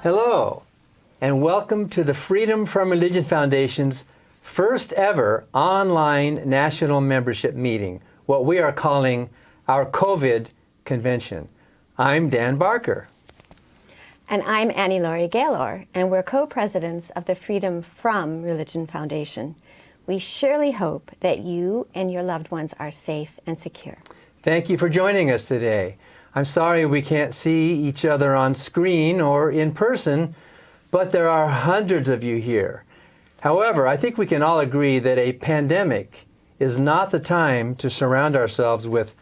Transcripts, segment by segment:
Hello, and welcome to the Freedom from Religion Foundation's first ever online national membership meeting, what we are calling our COVID convention. I'm Dan Barker. And I'm Annie Laurie Gaylor, and we're co-presidents of the Freedom from Religion Foundation. We surely hope that you and your loved ones are safe and secure. Thank you for joining us today. I'm sorry we can't see each other on screen or in person, but there are hundreds of you here. However, I think we can all agree that a pandemic is not the time to surround ourselves with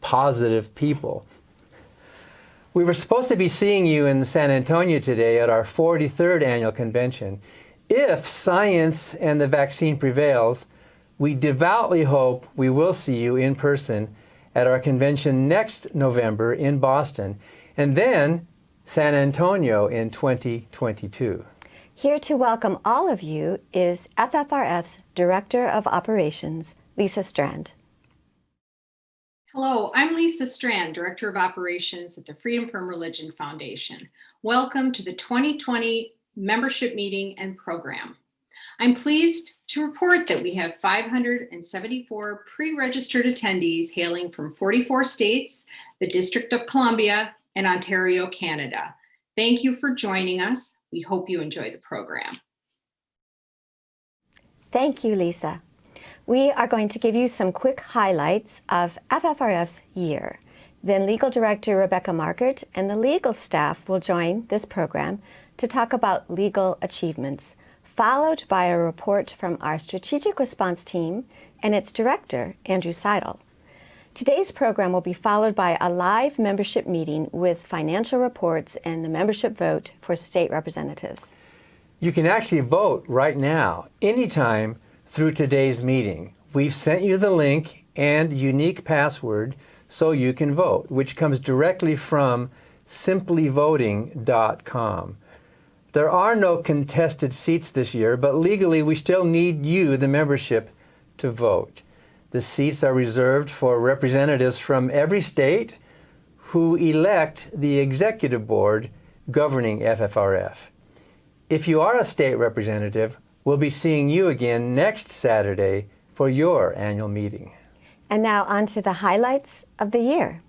positive people. We were supposed to be seeing you in San Antonio today at our 43rd annual convention. If science and the vaccine prevails, we devoutly hope we will see you in person at our convention next November in Boston, and then San Antonio in 2022. Here to welcome all of you is FFRF's Director of Operations, Lisa Strand. Hello, I'm Lisa Strand, Director of Operations at the Freedom from Religion Foundation. Welcome to the 2020 membership meeting and program. I'm pleased to report that we have 574 pre-registered attendees hailing from 44 states, the District of Columbia, and Ontario, Canada. Thank you for joining us. We hope you enjoy the program. Thank you, Lisa. We are going to give you some quick highlights of FFRF's year. Then Legal Director Rebecca Markert and the legal staff will join this program to talk about legal achievements, followed by a report from our Strategic Response Team and its director, Andrew Seidel. Today's program will be followed by a live membership meeting with financial reports and the membership vote for state representatives. You can actually vote right now, anytime through today's meeting. We've sent you the link and unique password so you can vote, which comes directly from simplyvoting.com. There are no contested seats this year, but legally we still need you, the membership, to vote. The seats are reserved for representatives from every state who elect the executive board governing FFRF. If you are a state representative, we'll be seeing you again next Saturday for your annual meeting. And now on to the highlights of the year.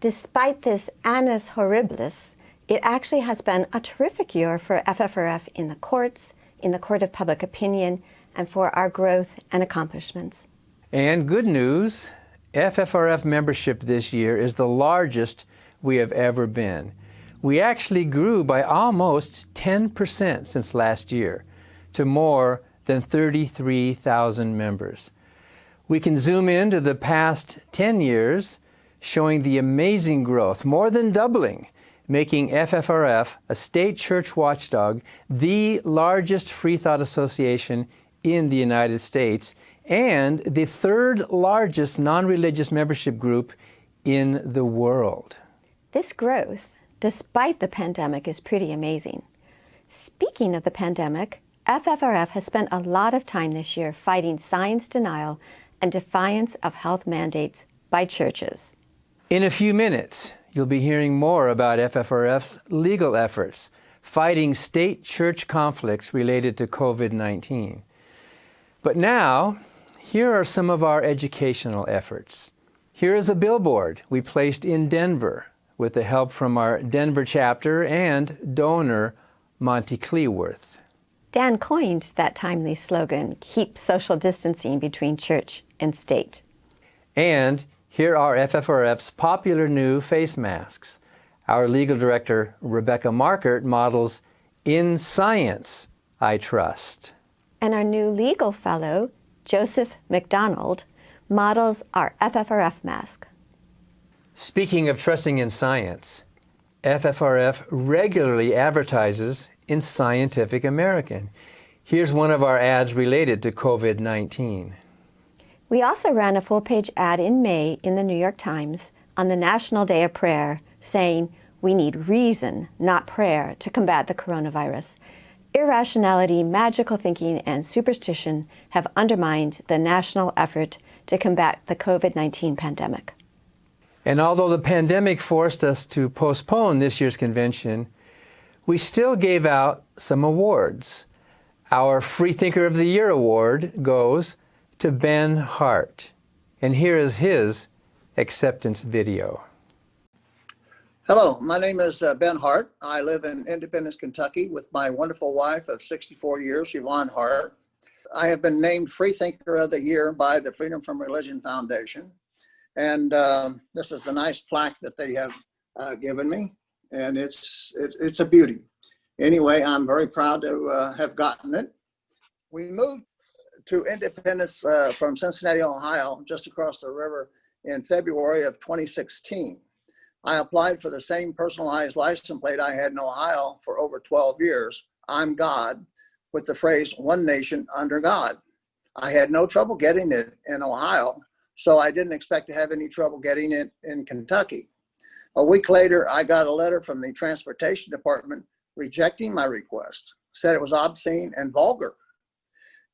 Despite this annus horribilis, it actually has been a terrific year for FFRF in the courts, in the court of public opinion, and for our growth and accomplishments. And good news, FFRF membership this year is the largest we have ever been. We actually grew by almost 10% since last year to more than 33,000 members. We can zoom into the past 10 years, showing the amazing growth, more than doubling, making FFRF a state church watchdog, the largest free thought association in the United States, and the third largest non-religious membership group in the world. This growth, despite the pandemic, is pretty amazing. Speaking of the pandemic, FFRF has spent a lot of time this year fighting science denial and defiance of health mandates by churches. In a few minutes, you'll be hearing more about FFRF's legal efforts, fighting state-church conflicts related to COVID-19. But now, here are some of our educational efforts. Here is a billboard we placed in Denver with the help from our Denver chapter and donor, Monty Cleworth. Dan coined that timely slogan, "Keep social distancing between church and state." And here are FFRF's popular new face masks. Our legal director, Rebecca Markert, models "In Science, I Trust." And our new legal fellow, Joseph McDonald, models our FFRF mask. Speaking of trusting in science, FFRF regularly advertises in Scientific American. Here's one of our ads related to COVID-19. We also ran a full-page ad in May in the New York Times on the National Day of Prayer saying, "We need reason, not prayer, to combat the coronavirus. Irrationality, magical thinking, and superstition have undermined the national effort to combat the COVID-19 pandemic." And although the pandemic forced us to postpone this year's convention, we still gave out some awards. Our Freethinker of the Year award goes to Ben Hart. And here is his acceptance video. Hello, my name is Ben Hart. I live in Independence, Kentucky with my wonderful wife of 64 years, Yvonne Hart. I have been named Freethinker of the Year by the Freedom from Religion Foundation. And this is the nice plaque that they have given me. And it's a beauty. Anyway, I'm very proud to have gotten it. We moved to Independence from Cincinnati, Ohio, just across the river in February of 2016. I applied for the same personalized license plate I had in Ohio for over 12 years, I'm God, with the phrase, one nation under God. I had no trouble getting it in Ohio, so I didn't expect to have any trouble getting it in Kentucky. A week later, I got a letter from the Transportation Department rejecting my request, said it was obscene and vulgar.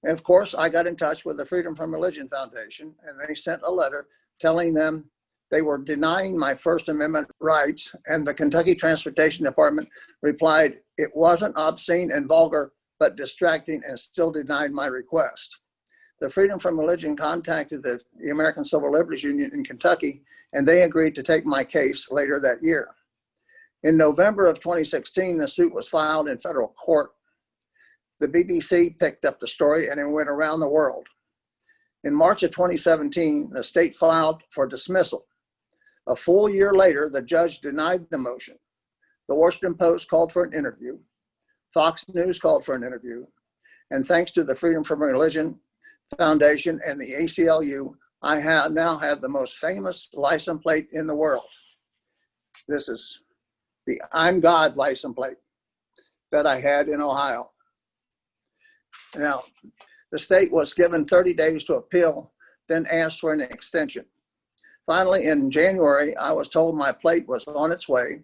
And of course, I got in touch with the Freedom from Religion Foundation, and they sent a letter telling them they were denying my First Amendment rights, and the Kentucky Transportation Department replied, it wasn't obscene and vulgar, but distracting, and still denied my request. The Freedom from Religion contacted the American Civil Liberties Union in Kentucky, and they agreed to take my case later that year. In November of 2016, the suit was filed in federal court. The BBC picked up the story and it went around the world. In March of 2017, the state filed for dismissal. A full year later, the judge denied the motion. The Washington Post called for an interview. Fox News called for an interview. And thanks to the Freedom from Religion Foundation and the ACLU, I now have the most famous license plate in the world. This is the I'm God license plate that I had in Ohio. Now, the state was given 30 days to appeal, then asked for an extension. Finally, in January, I was told my plate was on its way.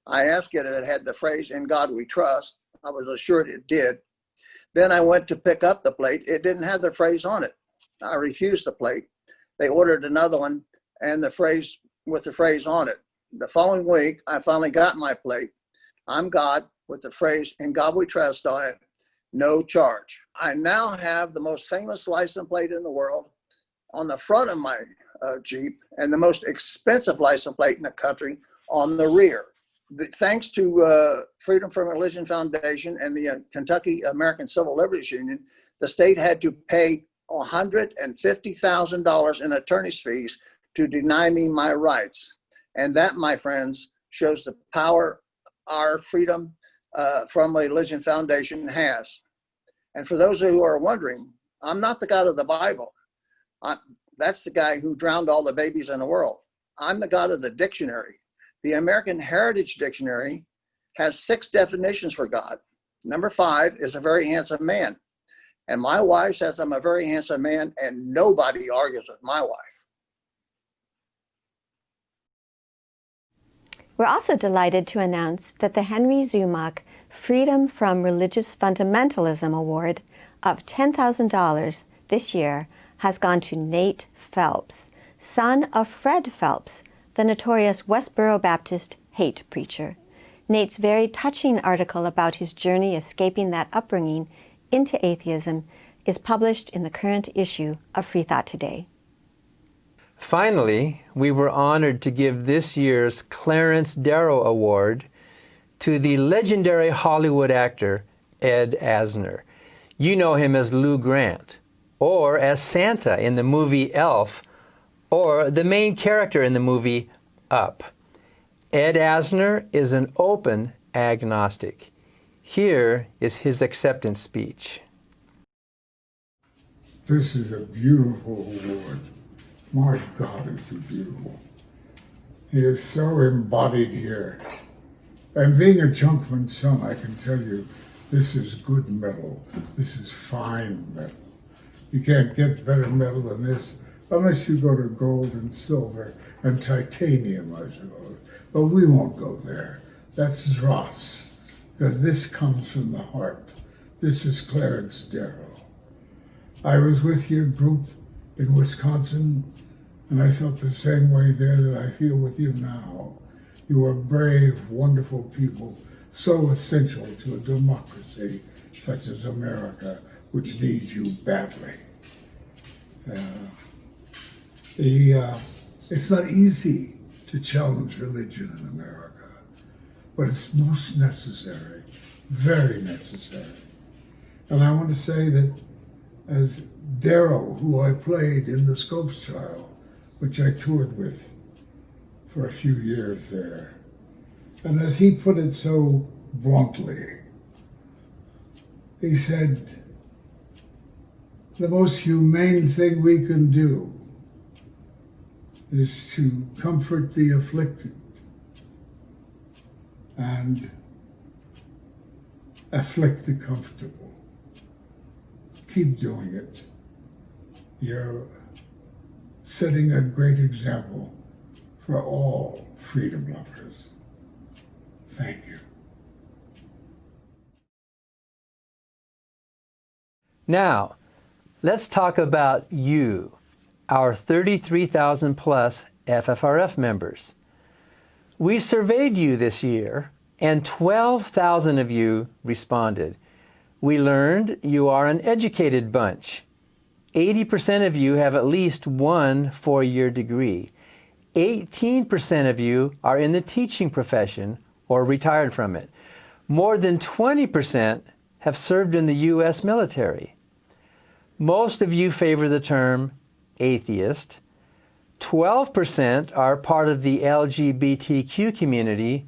I asked it if it had the phrase, "In God We Trust." I was assured it did. Then I went to pick up the plate. It didn't have the phrase on it. I refused the plate. They ordered another one and the phrase with the phrase on it. The following week, I finally got my plate. I'm God with the phrase, "In God We Trust" on it, no charge. I now have the most famous license plate in the world on the front of my Jeep, and the most expensive license plate in the country on the rear. Thanks to Freedom from Religion Foundation and the Kentucky American Civil Liberties Union, the state had to pay $150,000 in attorney's fees to deny me my rights. And that, my friends, shows the power our Freedom from Religion Foundation has. And for those who are wondering, I'm not the God of the Bible. That's the guy who drowned all the babies in the world. I'm the God of the dictionary. The American Heritage Dictionary has 6 definitions for God. Number 5 is a very handsome man. And my wife says I'm a very handsome man, and nobody argues with my wife. We're also delighted to announce that the Henry Zumach Freedom from Religious Fundamentalism Award of $10,000 this year has gone to Nate Phelps, son of Fred Phelps, the notorious Westboro Baptist hate preacher. Nate's very touching article about his journey escaping that upbringing into atheism is published in the current issue of Free Thought Today. Finally, we were honored to give this year's Clarence Darrow Award to the legendary Hollywood actor Ed Asner. You know him as Lou Grant, or as Santa in the movie Elf, or the main character in the movie Up. Ed Asner is an open agnostic. Here is his acceptance speech. This is a beautiful award. My God, is it beautiful. He is so embodied here. And being a Junkman's son, I can tell you, this is good metal. This is fine metal. You can't get better metal than this unless you go to gold and silver and titanium, I suppose. But we won't go there. That's dross, because this comes from the heart. This is Clarence Darrow. I was with your group in Wisconsin, and I felt the same way there that I feel with you now. You are brave, wonderful people so essential to a democracy such as America, which needs you badly. It's not easy to challenge religion in America, but it's most necessary, very necessary. And I want to say that as Darrow, who I played in The Scopes Trial, which I toured with for a few years there, and as he put it so bluntly, he said, the most humane thing we can do is to comfort the afflicted and afflict the comfortable. Keep doing it. You're setting a great example for all freedom lovers. Thank you. Now, let's talk about you, our 33,000 plus FFRF members. We surveyed you this year, and 12,000 of you responded. We learned you are an educated bunch. 80% of you have at least one four-year degree. 18% of you are in the teaching profession or retired from it. More than 20% have served in the U.S. military. Most of you favor the term atheist. 12% are part of the LGBTQ community,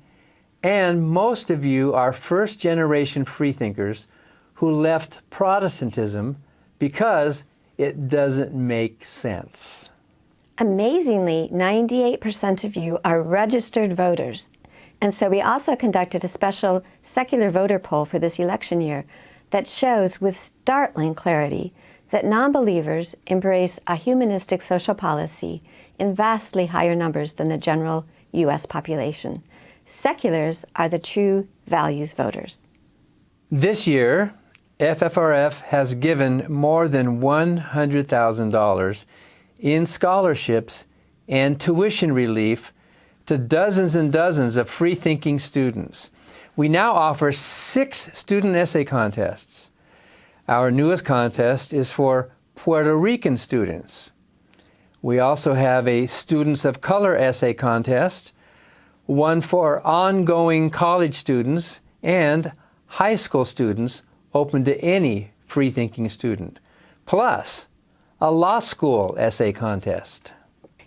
and most of you are first-generation freethinkers who left Protestantism because it doesn't make sense. Amazingly, 98% of you are registered voters. And so we also conducted a special secular voter poll for this election year that shows with startling clarity that non-believers embrace a humanistic social policy in vastly higher numbers than the general U.S. population. Seculars are the true values voters. This year, FFRF has given more than $100,000 in scholarships and tuition relief to dozens and dozens of free-thinking students. We now offer 6 student essay contests. Our newest contest is for Puerto Rican students. We also have a Students of Color essay contest, one for ongoing college students and high school students open to any free-thinking student, plus a law school essay contest.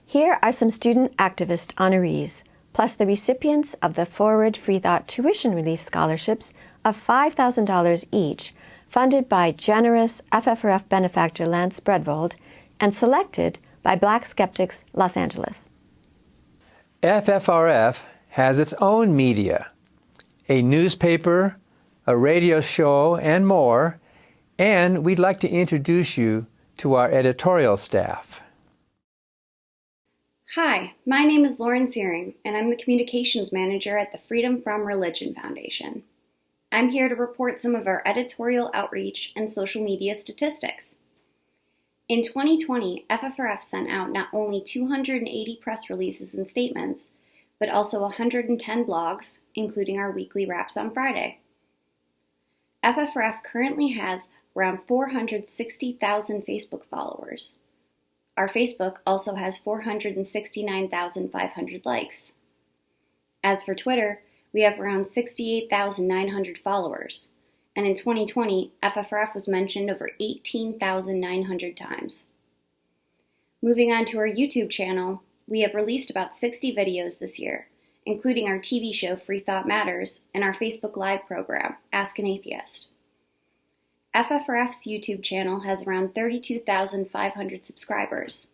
Here are some student activist honorees, plus the recipients of the Forward Free Thought Tuition Relief Scholarships of $5,000 each, funded by generous FFRF benefactor Lance Bredvold and selected by Black Skeptics Los Angeles. FFRF has its own media, a newspaper, a radio show, and more, and we'd like to introduce you to our editorial staff. Hi, my name is Lauren Searing, and I'm the Communications Manager at the Freedom from Religion Foundation. I'm here to report some of our editorial outreach and social media statistics. In 2020, FFRF sent out not only 280 press releases and statements, but also 110 blogs, including our weekly Wraps on Friday. FFRF currently has around 460,000 Facebook followers. Our Facebook also has 469,500 likes. As for Twitter, we have around 68,900 followers, and in 2020, FFRF was mentioned over 18,900 times. Moving on to our YouTube channel, we have released about 60 videos this year, including our TV show Free Thought Matters and our Facebook Live program, Ask an Atheist. FFRF's YouTube channel has around 32,500 subscribers.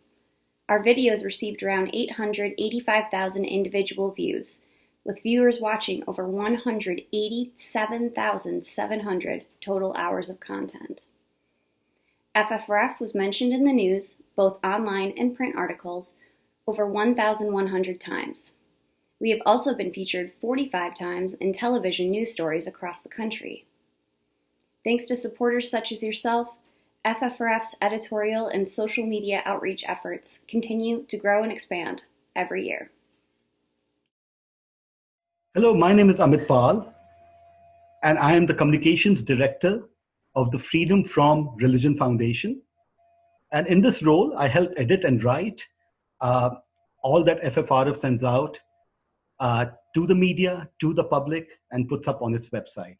Our videos received around 885,000 individual views, with viewers watching over 187,700 total hours of content. FFRF was mentioned in the news, both online and print articles, over 1,100 times. We have also been featured 45 times in television news stories across the country. Thanks to supporters such as yourself, FFRF's editorial and social media outreach efforts continue to grow and expand every year. Hello, my name is Amit Pal. and I am the Communications Director of the Freedom from Religion Foundation. And in this role, I help edit and write all that FFRF sends out to the media, to the public, and puts up on its website.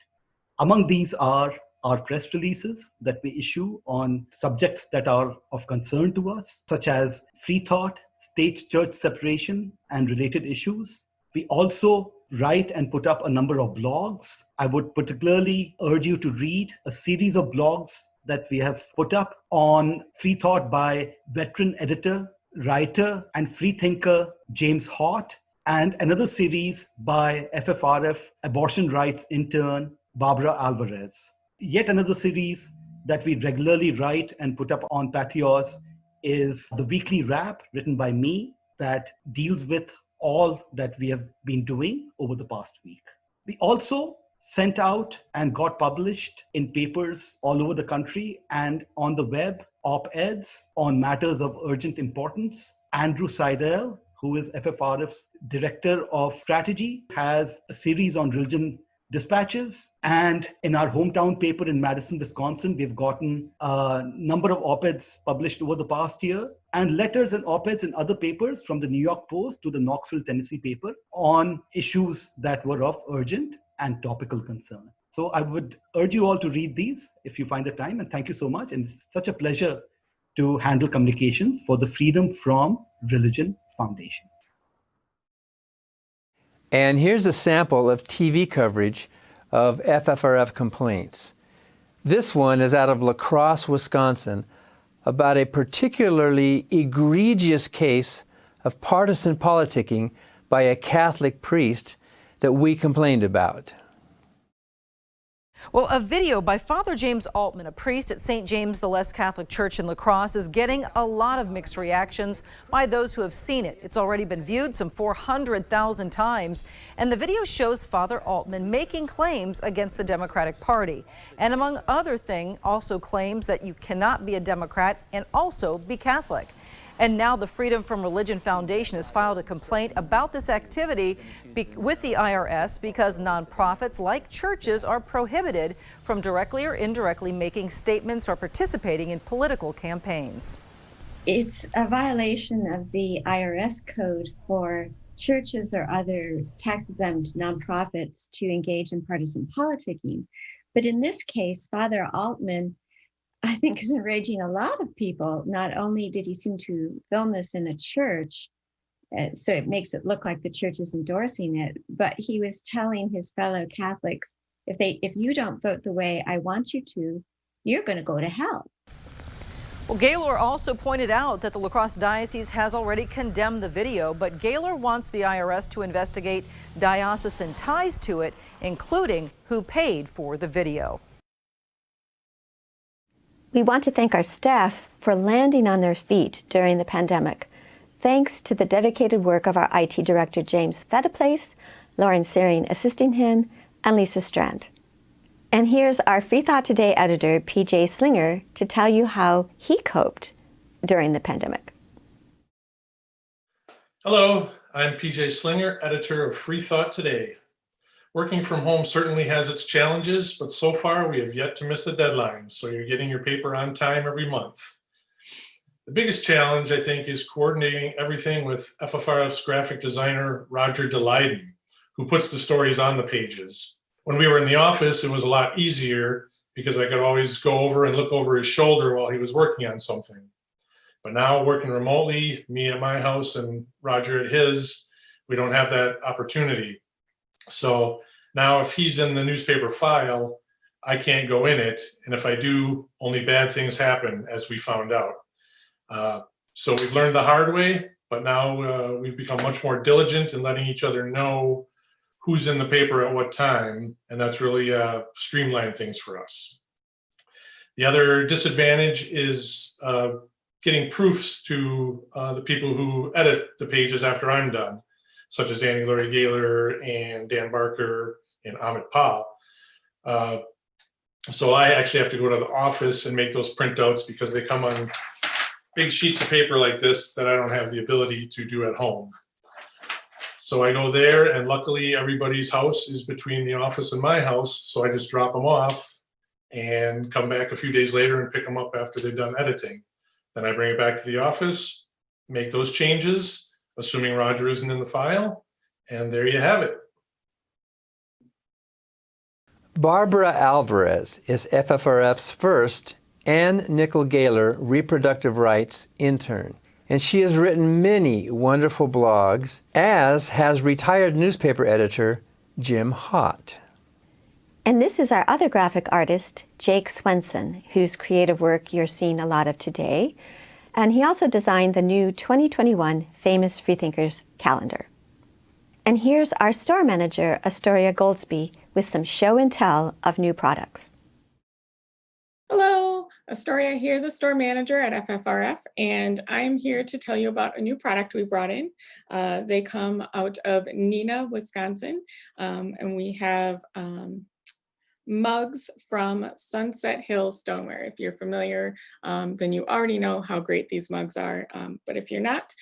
Among these are our press releases that we issue on subjects that are of concern to us, such as free thought, state-church separation, and related issues. We also write and put up a number of blogs. I would particularly urge you to read a series of blogs that we have put up on free thought by veteran editor, writer, and freethinker James Hott, and another series by FFRF abortion rights intern Barbara Alvarez. Yet another series that we regularly write and put up on Patheos is the weekly wrap written by me that deals with all that we have been doing over the past week. We also sent out and got published in papers all over the country and on the web op-eds on matters of urgent importance. Andrew Seidel, who is FFRF's Director of Strategy, has a series on religion dispatches. And in our hometown paper in Madison, Wisconsin, we've gotten a number of op-eds published over the past year, and letters and op-eds in other papers, from the New York Post to the Knoxville, Tennessee paper, on issues that were of urgent and topical concern. So I would urge you all to read these if you find the time, and thank you so much. And it's such a pleasure to handle communications for the Freedom from Religion Foundation. And here's a sample of TV coverage of FFRF complaints. This one is out of La Crosse, Wisconsin, about a particularly egregious case of partisan politicking by a Catholic priest that we complained about. Well, a video by Father James Altman, a priest at St. James the Less Catholic Church in La Crosse, is getting a lot of mixed reactions by those who have seen it. It's already been viewed some 400,000 times, and the video shows Father Altman making claims against the Democratic Party. And among other things, also claims that you cannot be a Democrat and also be Catholic. And now the Freedom from Religion Foundation has filed a complaint about this activity with the IRS because nonprofits like churches are prohibited from directly or indirectly making statements or participating in political campaigns. It's a violation of the IRS code for churches or other tax-exempt nonprofits to engage in partisan politicking. But in this case, Father Altman, I think, is enraging a lot of people. Not only did he seem to film this in a church, so it makes it look like the church is endorsing it, but he was telling his fellow Catholics, if you don't vote the way I want you to, you're going to go to hell. Well, Gaylor also pointed out that the La Crosse Diocese has already condemned the video, but Gaylor wants the IRS to investigate diocesan ties to it, including who paid for the video. We want to thank our staff for landing on their feet during the pandemic. Thanks to the dedicated work of our IT director, James Fediplace, Lauren Searing assisting him, and Lisa Strand. And here's our Free Thought Today editor, PJ Slinger, to tell you how he coped during the pandemic. Hello, I'm PJ Slinger, editor of Free Thought Today. Working from home certainly has its challenges, but so far we have yet to miss a deadline, so you're getting your paper on time every month. The biggest challenge, I think, is coordinating everything with FFRF's graphic designer, Roger DeLeyden, who puts the stories on the pages. When we were in the office, it was a lot easier because I could always go over and look over his shoulder while he was working on something. But now working remotely, me at my house and Roger at his, we don't have that opportunity. So now if he's in the newspaper file, I can't go in it. And if I do, only bad things happen, as we found out. So we've learned the hard way, but now we've become much more diligent in letting each other know who's in the paper at what time. And that's really streamlined things for us. The other disadvantage is getting proofs to the people who edit the pages after I'm done, such as Annie Laurie Gaylor and Dan Barker and Amit Pal. So I actually have to go to the office and make those printouts because they come on big sheets of paper like this that I don't have the ability to do at home. So I go there, and luckily everybody's house is between the office and my house. So I just drop them off and come back a few days later and pick them up after they've done editing. Then I bring it back to the office, make those changes, assuming Roger isn't in the file, and there you have it. Barbara Alvarez is FFRF's first Ann Nickel-Gaylor reproductive rights intern, and she has written many wonderful blogs, as has retired newspaper editor Jim Hott. And this is our other graphic artist, Jake Swenson, whose creative work you're seeing a lot of today. And he also designed the new 2021 Famous Freethinkers calendar. And here's our store manager, Astoria Goldsby, with some show and tell of new products. Hello, Astoria here, the store manager at FFRF, and I'm here to tell you about a new product we brought in. They come out of Neenah, Wisconsin, and we have mugs from Sunset Hill Stoneware. If you're familiar, then you already know how great these mugs are. But if you're not,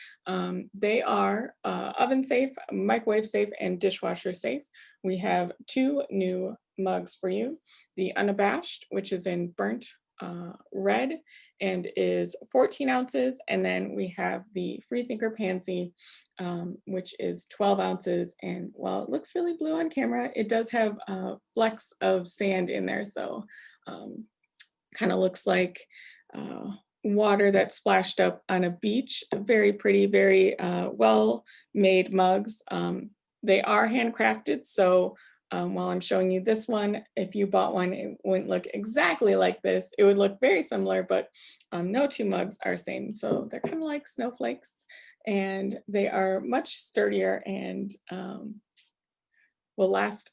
they are oven safe, microwave safe, and dishwasher safe. We have two new mugs for you. The Unabashed, which is in burnt red and is 14 ounces. And then we have the Freethinker Pansy, which is 12 ounces. And while it looks really blue on camera, it does have flecks of sand in there. So kind of looks like water that splashed up on a beach. Very pretty, very well-made mugs. They are handcrafted. So while I'm showing you this one, if you bought one, it wouldn't look exactly like this. It would look very similar, but no two mugs are the same. So they're kind of like snowflakes, and they are much sturdier and will last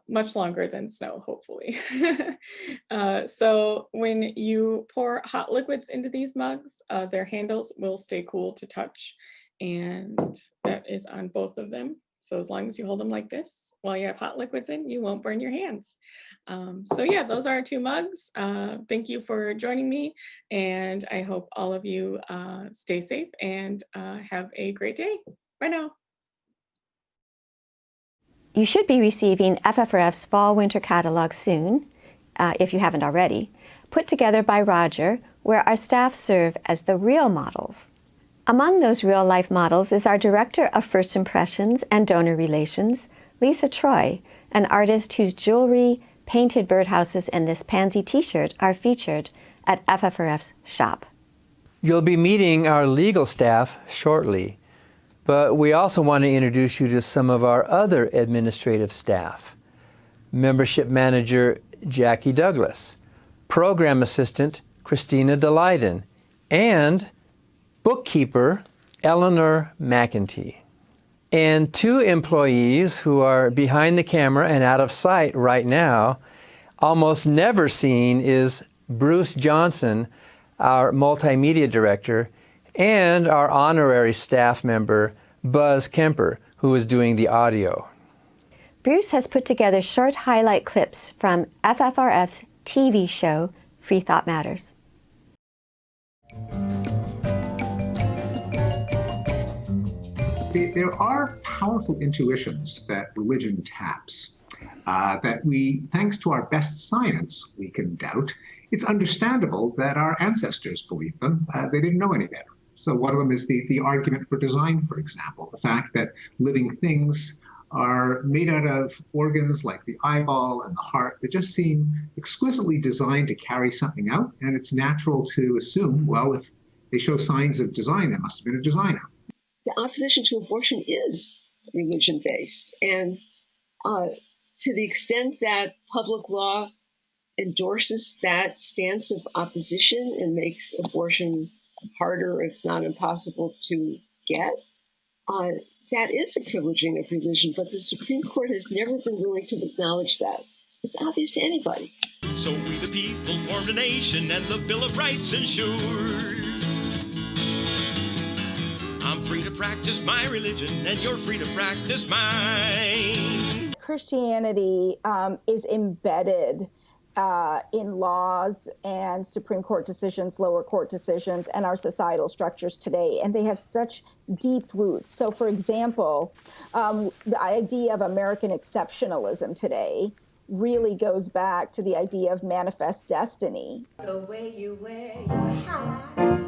much longer than snow, hopefully. So when you pour hot liquids into these mugs, their handles will stay cool to touch, and that is on both of them. So as long as you hold them like this while you have hot liquids in, you won't burn your hands. So yeah, those are our two mugs. Thank you for joining me, and I hope all of you stay safe and have a great day. Bye now. You should be receiving FFRF's Fall-Winter Catalog soon, if you haven't already, put together by Roger, where our staff serve as the real models. Among those real-life models is our Director of First Impressions and Donor Relations, Lisa Troy, an artist whose jewelry, painted birdhouses, and this pansy t-shirt are featured at FFRF's shop. You'll be meeting our legal staff shortly, but we also want to introduce you to some of our other administrative staff. Membership Manager Jackie Douglas, Program Assistant Christina DeLayden, and Bookkeeper Eleanor McEntee. And two employees who are behind the camera and out of sight right now, almost never seen, is Bruce Johnson, our Multimedia Director, and our honorary staff member, Buzz Kemper, who is doing the audio. Bruce has put together short highlight clips from FFRF's TV show, Free Thought Matters. There are powerful intuitions that religion taps, that we, thanks to our best science, we can doubt. It's understandable that our ancestors believed them. They didn't know any better. So one of them is the argument for design, for example, the fact that living things are made out of organs like the eyeball and the heart that just seem exquisitely designed to carry something out. And it's natural to assume, well, if they show signs of design, there must have been a designer. The opposition to abortion is religion-based. And to the extent that public law endorses that stance of opposition and makes abortion harder, if not impossible, to get, that is a privileging of religion. But the Supreme Court has never been willing to acknowledge that. It's obvious to anybody. So we the people formed a nation and the Bill of Rights ensures I'm free to practice my religion and you're free to practice mine. Christianity is embedded in laws and Supreme Court decisions, lower court decisions, and our societal structures today. And they have such deep roots. So, for example, the idea of American exceptionalism today really goes back to the idea of manifest destiny. The way you wear your hat,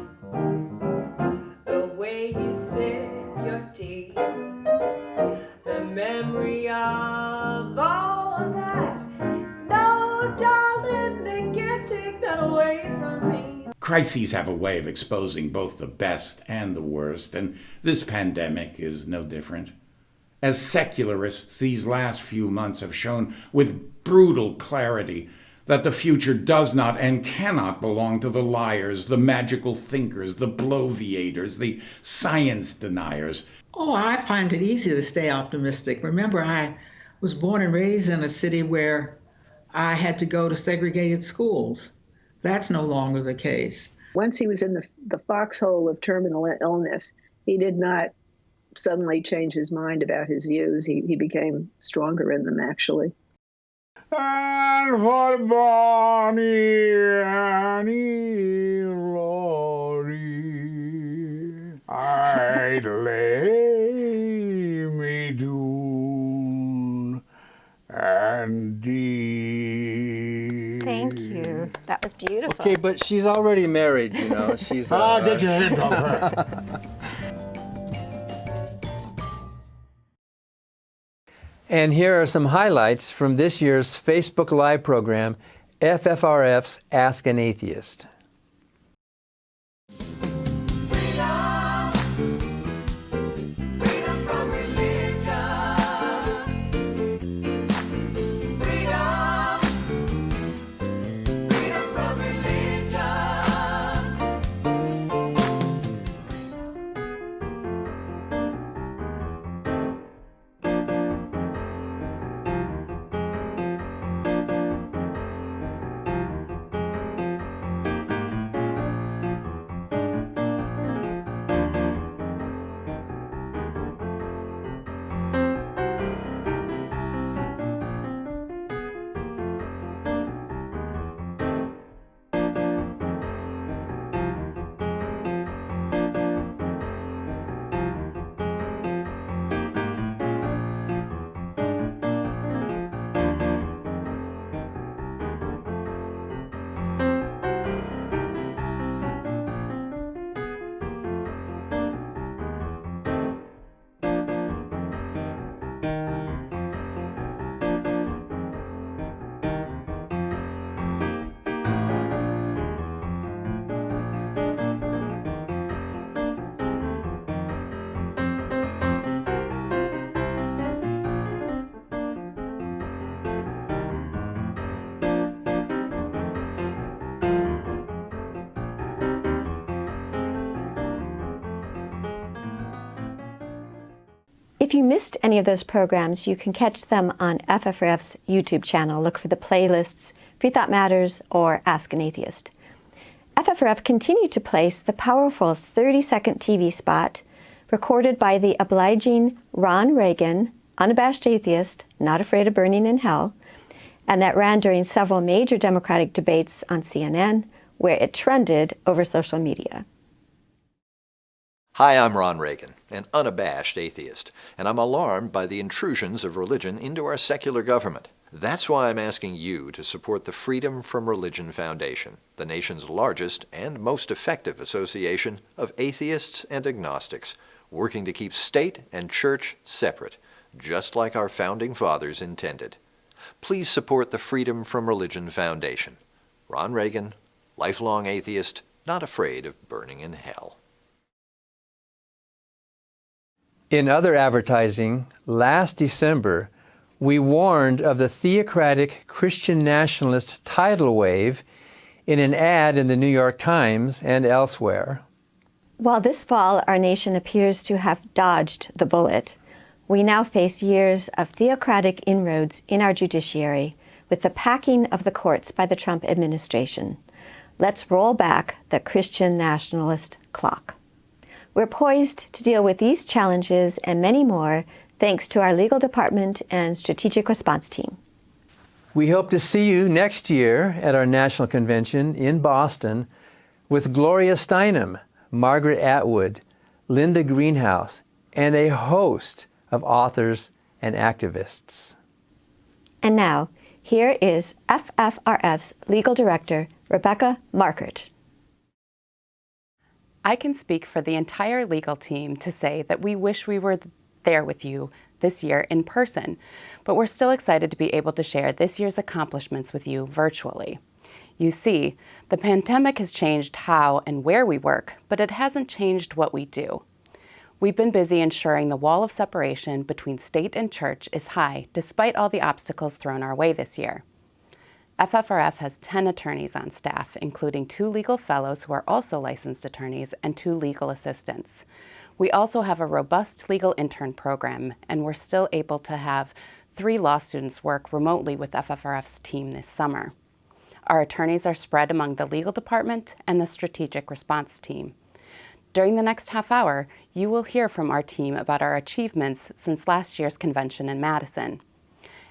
the way you sip your tea, the memory of all that. No, darling, they can't take that away from me. Crises have a way of exposing both the best and the worst, and this pandemic is no different. As secularists, these last few months have shown with brutal clarity that the future does not and cannot belong to the liars, the magical thinkers, the bloviators, the science deniers. Oh, I find it easy to stay optimistic. Remember, I was born and raised in a city where I had to go to segregated schools. That's no longer the case. Once he was in the foxhole of terminal illness, he did not suddenly change his mind about his views. He became stronger in them, actually. And for Bonnie, Annie, Laurie, I'd lay me down and deep. Thank you. That was beautiful. Okay, but she's already married, you know. She's. Get your hands off her. And here are some highlights from this year's Facebook Live program, FFRF's Ask an Atheist. If you missed any of those programs, you can catch them on FFRF's YouTube channel. Look for the playlists, Free Thought Matters or Ask an Atheist. FFRF continued to place the powerful 30-second TV spot recorded by the obliging Ron Reagan, unabashed atheist, not afraid of burning in hell, and that ran during several major Democratic debates on CNN, where it trended over social media. Hi, I'm Ron Reagan, an unabashed atheist, and I'm alarmed by the intrusions of religion into our secular government. That's why I'm asking you to support the Freedom from Religion Foundation, the nation's largest and most effective association of atheists and agnostics, working to keep state and church separate, just like our founding fathers intended. Please support the Freedom from Religion Foundation. Ron Reagan, lifelong atheist, not afraid of burning in hell. In other advertising, last December, we warned of the theocratic Christian nationalist tidal wave in an ad in the New York Times and elsewhere. While this fall our nation appears to have dodged the bullet, we now face years of theocratic inroads in our judiciary with the packing of the courts by the Trump administration. Let's roll back the Christian nationalist clock. We're poised to deal with these challenges and many more thanks to our legal department and strategic response team. We hope to see you next year at our national convention in Boston with Gloria Steinem, Margaret Atwood, Linda Greenhouse, and a host of authors and activists. And now, here is FFRF's Legal Director, Rebecca Markert. I can speak for the entire legal team to say that we wish we were there with you this year in person, but we're still excited to be able to share this year's accomplishments with you virtually. You see, the pandemic has changed how and where we work, but it hasn't changed what we do. We've been busy ensuring the wall of separation between state and church is high, despite all the obstacles thrown our way this year. FFRF has 10 attorneys on staff, including 2 legal fellows who are also licensed attorneys and 2 legal assistants. We also have a robust legal intern program, and we're still able to have 3 law students work remotely with FFRF's team this summer. Our attorneys are spread among the legal department and the strategic response team. During the next half hour, you will hear from our team about our achievements since last year's convention in Madison.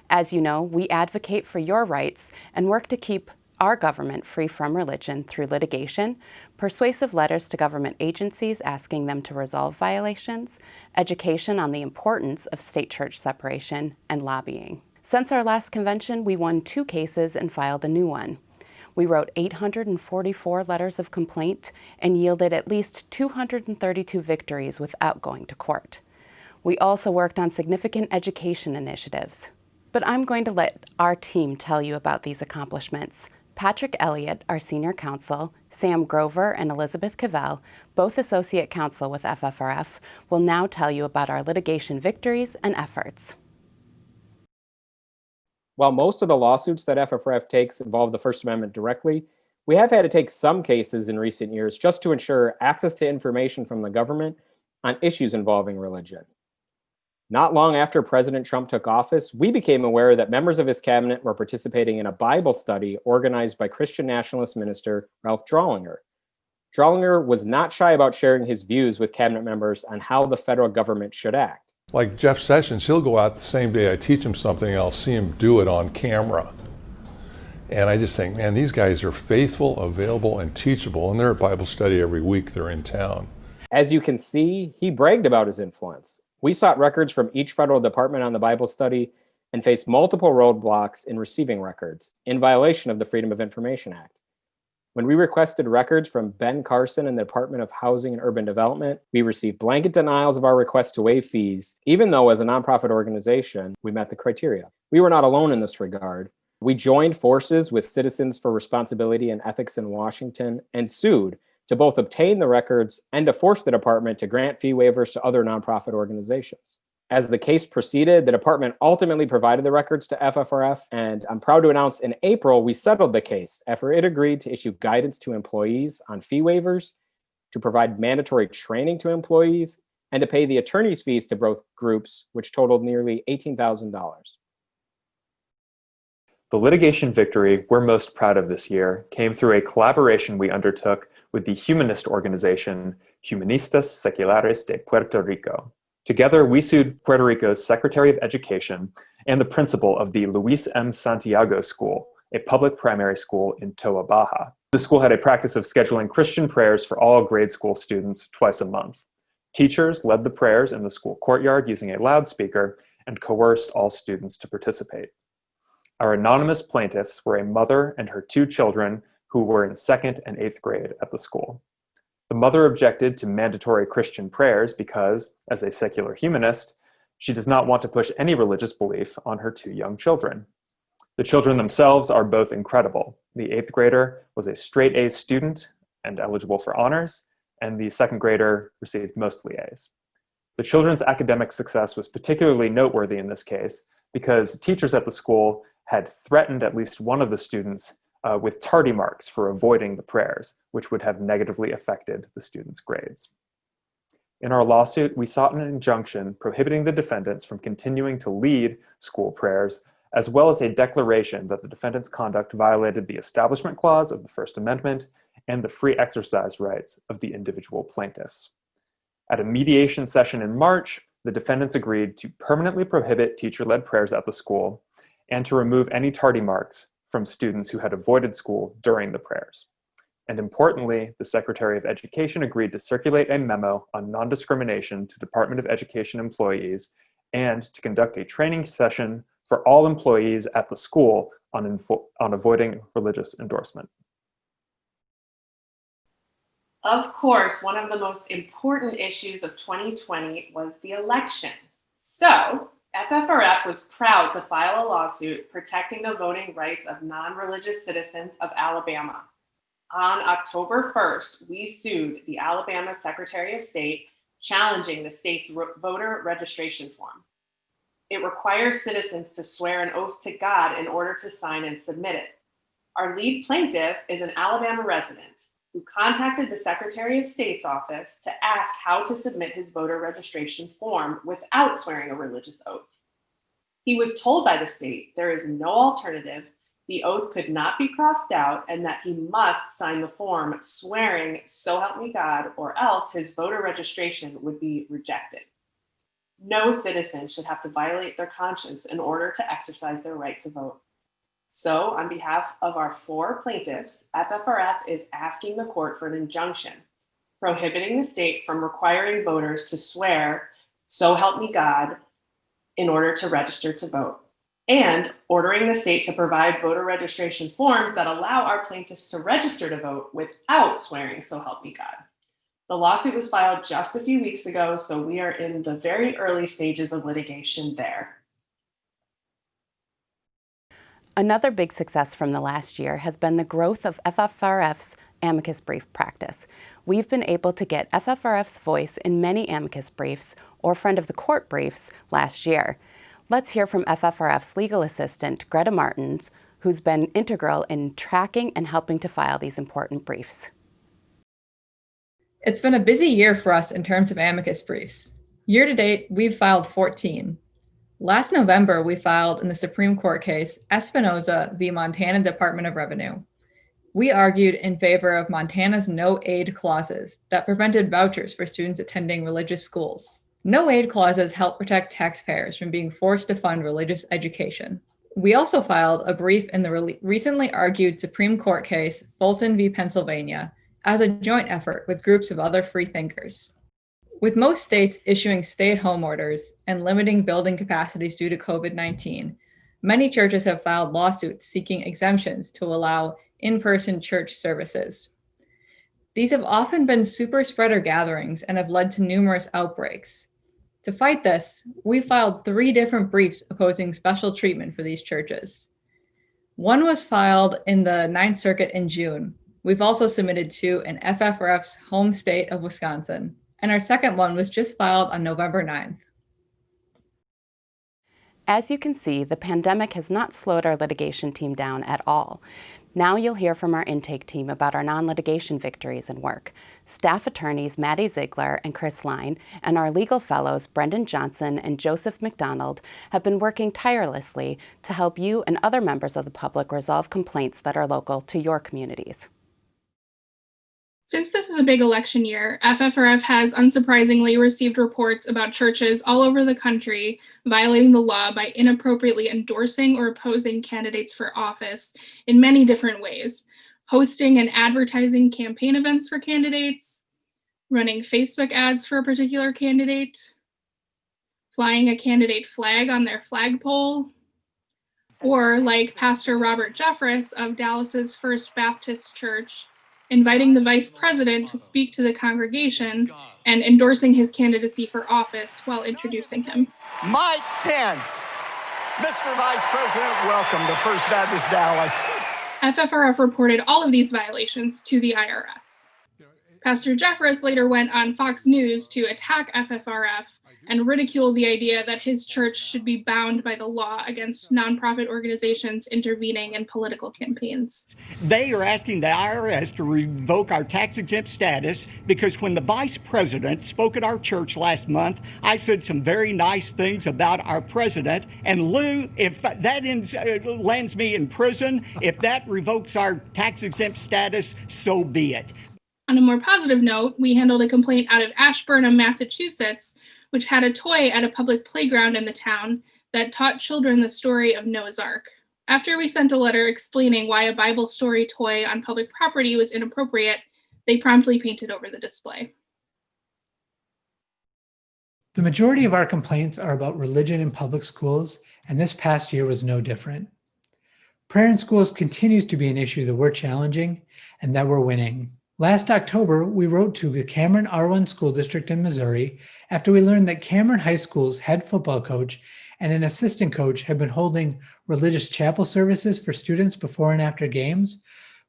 As you know, we advocate for your rights and work to keep our government free from religion through litigation, persuasive letters to government agencies asking them to resolve violations, education on the importance of state-church separation, and lobbying. Since our last convention, we won 2 cases and filed a new one. We wrote 844 letters of complaint and yielded at least 232 victories without going to court. We also worked on significant education initiatives. But I'm going to let our team tell you about these accomplishments. Patrick Elliott, our senior counsel, Sam Grover and Elizabeth Cavell, both associate counsel with FFRF, will now tell you about our litigation victories and efforts. While most of the lawsuits that FFRF takes involve the First Amendment directly, we have had to take some cases in recent years just to ensure access to information from the government on issues involving religion. Not long after President Trump took office, we became aware that members of his cabinet were participating in a Bible study organized by Christian nationalist minister Ralph Drollinger. Drollinger was not shy about sharing his views with cabinet members on how the federal government should act. Like Jeff Sessions, he'll go out the same day I teach him something and I'll see him do it on camera. And I just think, man, these guys are faithful, available, and teachable, and they're at Bible study every week. They're in town. As you can see, he bragged about his influence. We sought records from each federal department on the Bible study and faced multiple roadblocks in receiving records, in violation of the Freedom of Information Act. When we requested records from Ben Carson in the Department of Housing and Urban Development, we received blanket denials of our request to waive fees, even though as a nonprofit organization, we met the criteria. We were not alone in this regard. We joined forces with Citizens for Responsibility and Ethics in Washington and sued to both obtain the records and to force the department to grant fee waivers to other nonprofit organizations. As the case proceeded, the department ultimately provided the records to FFRF, and I'm proud to announce in April, we settled the case after it agreed to issue guidance to employees on fee waivers, to provide mandatory training to employees, and to pay the attorney's fees to both groups, which totaled nearly $18,000. The litigation victory we're most proud of this year came through a collaboration we undertook with the humanist organization Humanistas Seculares de Puerto Rico. Together, we sued Puerto Rico's Secretary of Education and the principal of the Luis M. Santiago School, a public primary school in Toa Baja. The school had a practice of scheduling Christian prayers for all grade school students twice a month. Teachers led the prayers in the school courtyard using a loudspeaker and coerced all students to participate. Our anonymous plaintiffs were a mother and her 2 children who were in 2nd and 8th grade at the school. The mother objected to mandatory Christian prayers because, as a secular humanist, she does not want to push any religious belief on her 2 young children. The children themselves are both incredible. The 8th grader was a straight A student and eligible for honors, and the 2nd grader received mostly A's. The children's academic success was particularly noteworthy in this case because teachers at the school had threatened at least one of the students with tardy marks for avoiding the prayers, which would have negatively affected the students' grades. In our lawsuit, we sought an injunction prohibiting the defendants from continuing to lead school prayers, as well as a declaration that the defendants' conduct violated the Establishment Clause of the First Amendment and the free exercise rights of the individual plaintiffs. At a mediation session in March, the defendants agreed to permanently prohibit teacher-led prayers at the school and to remove any tardy marks from students who had avoided school during the prayers. And importantly, the Secretary of Education agreed to circulate a memo on non-discrimination to Department of Education employees and to conduct a training session for all employees at the school on avoiding religious endorsement. Of course, one of the most important issues of 2020 was the election. So, FFRF was proud to file a lawsuit protecting the voting rights of non-religious citizens of Alabama. On October 1st, we sued the Alabama Secretary of State, challenging the state's voter registration form. It requires citizens to swear an oath to God in order to sign and submit it. Our lead plaintiff is an Alabama resident who contacted the Secretary of State's office to ask how to submit his voter registration form without swearing a religious oath. He was told by the state there is no alternative, the oath could not be crossed out, and that he must sign the form swearing, "So help me God," or else his voter registration would be rejected. No citizen should have to violate their conscience in order to exercise their right to vote. So, on behalf of our 4 plaintiffs, FFRF is asking the court for an injunction prohibiting the state from requiring voters to swear, "So help me God," in order to register to vote, and ordering the state to provide voter registration forms that allow our plaintiffs to register to vote without swearing, "So help me God." The lawsuit was filed just a few weeks ago, so we are in the very early stages of litigation there. Another big success from the last year has been the growth of FFRF's amicus brief practice. We've been able to get FFRF's voice in many amicus briefs or friend of the court briefs last year. Let's hear from FFRF's legal assistant, Greta Martins, who's been integral in tracking and helping to file these important briefs. It's been a busy year for us in terms of amicus briefs. Year to date, we've filed 14. Last November, we filed in the Supreme Court case Espinoza v. Montana Department of Revenue. We argued in favor of Montana's no-aid clauses that prevented vouchers for students attending religious schools. No-aid clauses help protect taxpayers from being forced to fund religious education. We also filed a brief in the recently argued Supreme Court case Fulton v. Pennsylvania as a joint effort with groups of other free thinkers. With most states issuing stay-at-home orders and limiting building capacities due to COVID-19, many churches have filed lawsuits seeking exemptions to allow in-person church services. These have often been super spreader gatherings and have led to numerous outbreaks. To fight this, we filed 3 different briefs opposing special treatment for these churches. One was filed in the 9th Circuit in June. We've also submitted 2 in FFRF's home state of Wisconsin. And our second one was just filed on November 9th. As you can see, the pandemic has not slowed our litigation team down at all. Now you'll hear from our intake team about our non-litigation victories and work. Staff attorneys Maddie Ziegler and Chris Line and our legal fellows Brendan Johnson and Joseph McDonald have been working tirelessly to help you and other members of the public resolve complaints that are local to your communities. Since this is a big election year, FFRF has unsurprisingly received reports about churches all over the country violating the law by inappropriately endorsing or opposing candidates for office in many different ways, hosting and advertising campaign events for candidates, running Facebook ads for a particular candidate, flying a candidate flag on their flagpole, or like Pastor Robert Jeffress of Dallas's First Baptist Church, inviting the vice president to speak to the congregation and endorsing his candidacy for office while introducing him. Mike Pence, Mr. Vice President, welcome to First Baptist Dallas. FFRF reported all of these violations to the IRS. Pastor Jeffress later went on Fox News to attack FFRF and ridicule the idea that his church should be bound by the law against nonprofit organizations intervening in political campaigns. They are asking the IRS to revoke our tax-exempt status because when the vice president spoke at our church last month, I said some very nice things about our president. And Lou, if that lands me in prison, if that revokes our tax-exempt status, so be it. On a more positive note, we handled a complaint out of Ashburnham, Massachusetts, which had a toy at a public playground in the town that taught children the story of Noah's Ark. After we sent a letter explaining why a Bible story toy on public property was inappropriate, they promptly painted over the display. The majority of our complaints are about religion in public schools, and this past year was no different. Prayer in schools continues to be an issue that we're challenging and that we're winning. Last October, we wrote to the Cameron R1 School District in Missouri after we learned that Cameron High School's head football coach and an assistant coach had been holding religious chapel services for students before and after games,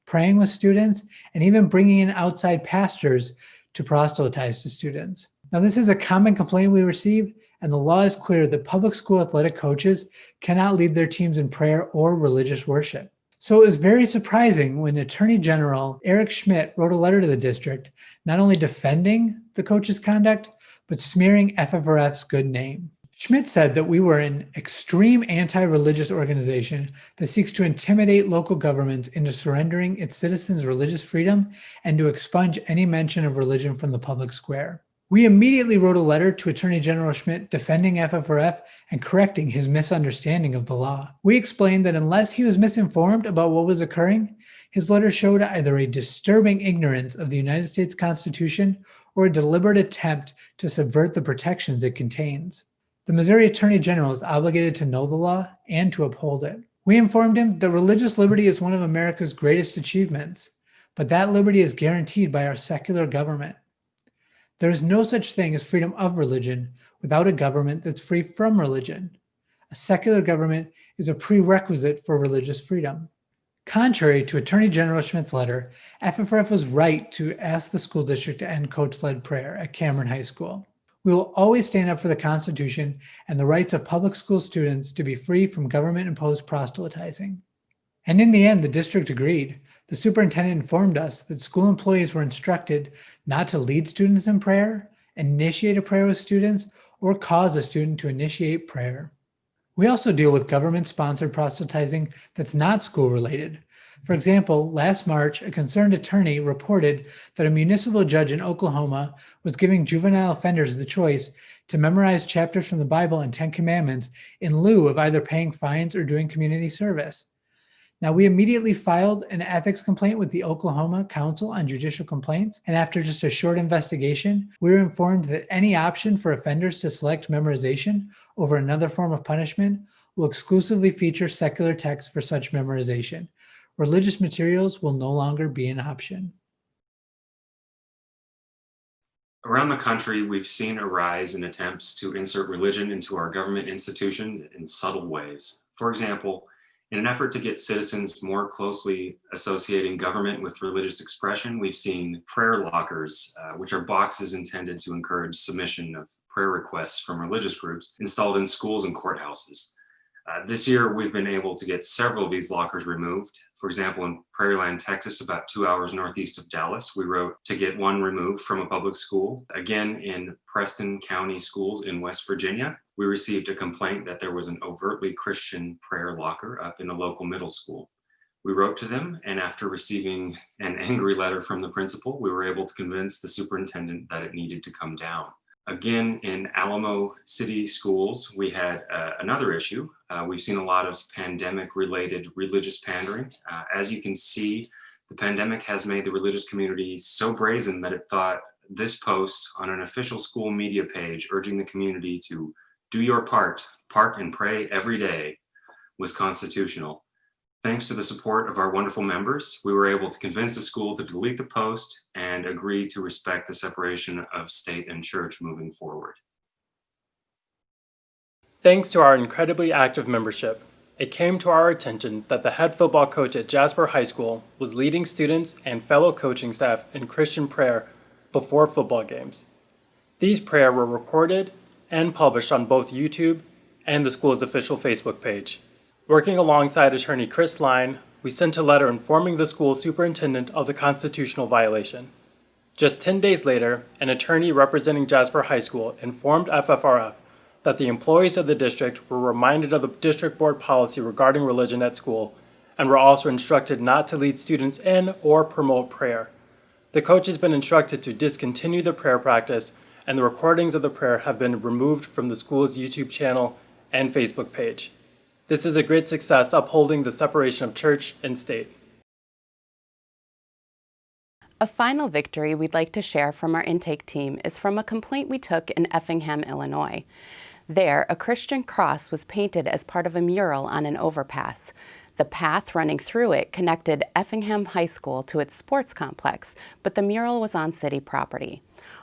praying with students, and even bringing in outside pastors to proselytize to students. Now, this is a common complaint we receive, and the law is clear that public school athletic coaches cannot lead their teams in prayer or religious worship. So it was very surprising when Attorney General Eric Schmidt wrote a letter to the district, not only defending the coach's conduct, but smearing FFRF's good name. Schmidt said that we were an extreme anti-religious organization that seeks to intimidate local governments into surrendering its citizens' religious freedom and to expunge any mention of religion from the public square. We immediately wrote a letter to Attorney General Schmidt defending FFRF and correcting his misunderstanding of the law. We explained that unless he was misinformed about what was occurring, his letter showed either a disturbing ignorance of the United States Constitution or a deliberate attempt to subvert the protections it contains. The Missouri Attorney General is obligated to know the law and to uphold it. We informed him that religious liberty is one of America's greatest achievements, but that liberty is guaranteed by our secular government. There is no such thing as freedom of religion without a government that's free from religion. A secular government is a prerequisite for religious freedom. Contrary to Attorney General Schmidt's letter, FFRF was right to ask the school district to end coach-led prayer at Cameron High School. We will always stand up for the Constitution and the rights of public school students to be free from government-imposed proselytizing. And in the end, the district agreed. The superintendent informed us that school employees were instructed not to lead students in prayer, initiate a prayer with students, or cause a student to initiate prayer. We also deal with government-sponsored proselytizing that's not school-related. For example, last March, a concerned attorney reported that a municipal judge in Oklahoma was giving juvenile offenders the choice to memorize chapters from the Bible and 10 Commandments in lieu of either paying fines or doing community service. Now, we immediately filed an ethics complaint with the Oklahoma Council on Judicial Complaints, and after just a short investigation, we were informed that any option for offenders to select memorization over another form of punishment will exclusively feature secular texts for such memorization. Religious materials will no longer be an option. Around the country, we've seen a rise in attempts to insert religion into our government institution in subtle ways. For example, in an effort to get citizens more closely associating government with religious expression, we've seen prayer lockers, which are boxes intended to encourage submission of prayer requests from religious groups, installed in schools and courthouses. This year, we've been able to get several of these lockers removed. For example, in Prairie Land, Texas, about 2 hours northeast of Dallas, we wrote to get one removed from a public school. Again, in Preston County schools in West Virginia, we received a complaint that there was an overtly Christian prayer locker up in a local middle school. We wrote to them, and after receiving an angry letter from the principal, we were able to convince the superintendent that it needed to come down. Again, in Alamo City schools, we had another issue. We've seen a lot of pandemic-related religious pandering. As you can see, the pandemic has made the religious community so brazen that it thought this post on an official school media page urging the community to do your part, park and pray every day, was constitutional. Thanks to the support of our wonderful members, we were able to convince the school to delete the post and agree to respect the separation of state and church moving forward. Thanks to our incredibly active membership, it came to our attention that the head football coach at Jasper High School was leading students and fellow coaching staff in Christian prayer before football games. These prayers were recorded and published on both YouTube and the school's official Facebook page. Working alongside attorney Chris Line, we sent a letter informing the school superintendent of the constitutional violation. Just 10 days later, an attorney representing Jasper High School informed FFRF that the employees of the district were reminded of the district board policy regarding religion at school and were also instructed not to lead students in or promote prayer. The coach has been instructed to discontinue the prayer practice, and the recordings of the prayer have been removed from the school's YouTube channel and Facebook page. This is a great success upholding the separation of church and state. A final victory we'd like to share from our intake team is from a complaint we took in Effingham, Illinois. There, a Christian cross was painted as part of a mural on an overpass. The path running through it connected Effingham High School to its sports complex, but the mural was on city property.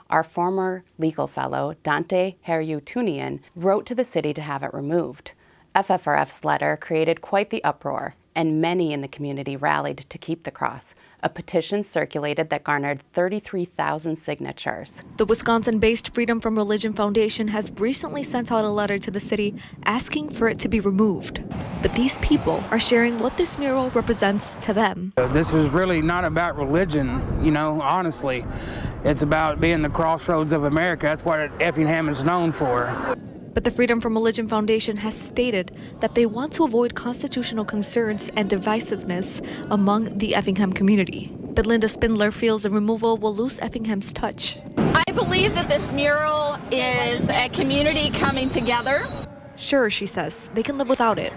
Our former legal fellow, Dante Herutunian, wrote to the city to have it removed. FFRF's letter created quite the uproar, and many in the community rallied to keep the cross. A petition circulated that garnered 33,000 signatures. The Wisconsin-based Freedom from Religion Foundation has recently sent out a letter to the city asking for it to be removed. But these people are sharing what this mural represents to them. This is really not about religion, honestly. It's about being the crossroads of America. That's what Effingham is known for. But the Freedom from Religion Foundation has stated that they want to avoid constitutional concerns and divisiveness among the Effingham community. But Linda Spindler feels the removal will lose Effingham's touch. I believe that this mural is a community coming together. Sure, she says, they can live without it.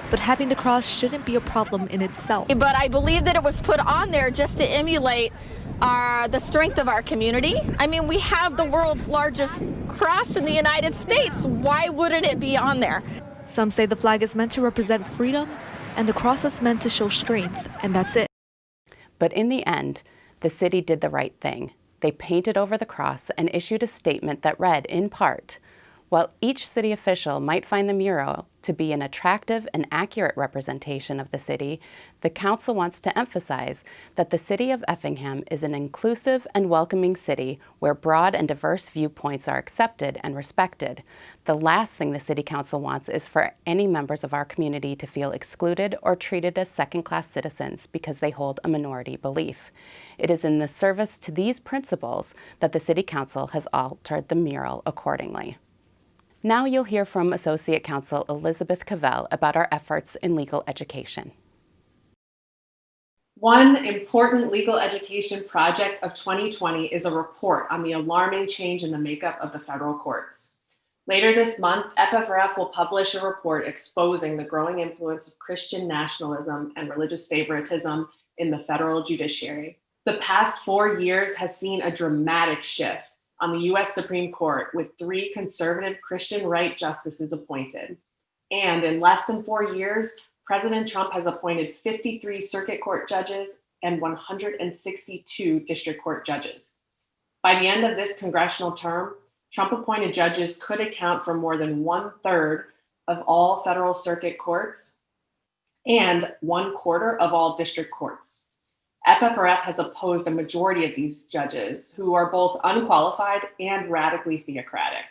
But having the cross shouldn't be a problem in itself. But I believe that it was put on there just to emulate the strength of our community. I mean, we have the world's largest cross in the United States. Why wouldn't it be on there? Some say the flag is meant to represent freedom, and the cross is meant to show strength, and that's it. But in the end, the city did the right thing. They painted over the cross and issued a statement that read, in part, while each city official might find the mural to be an attractive and accurate representation of the city, the council wants to emphasize that the city of Effingham is an inclusive and welcoming city where broad and diverse viewpoints are accepted and respected. The last thing the city council wants is for any members of our community to feel excluded or treated as second-class citizens because they hold a minority belief. It is in the service to these principles that the city council has altered the mural accordingly. Now you'll hear from Associate Counsel Elizabeth Cavell about our efforts in legal education. One important legal education project of 2020 is a report on the alarming change in the makeup of the federal courts. Later this month, FFRF will publish a report exposing the growing influence of Christian nationalism and religious favoritism in the federal judiciary. The past 4 years has seen a dramatic shift on the U.S. Supreme Court, with 3 conservative Christian right justices appointed. And in less than 4 years, President Trump has appointed 53 circuit court judges and 162 district court judges. By the end of this congressional term, Trump-appointed judges could account for more than 1/3 of all federal circuit courts and 1/4 of all district courts. FFRF has opposed a majority of these judges who are both unqualified and radically theocratic.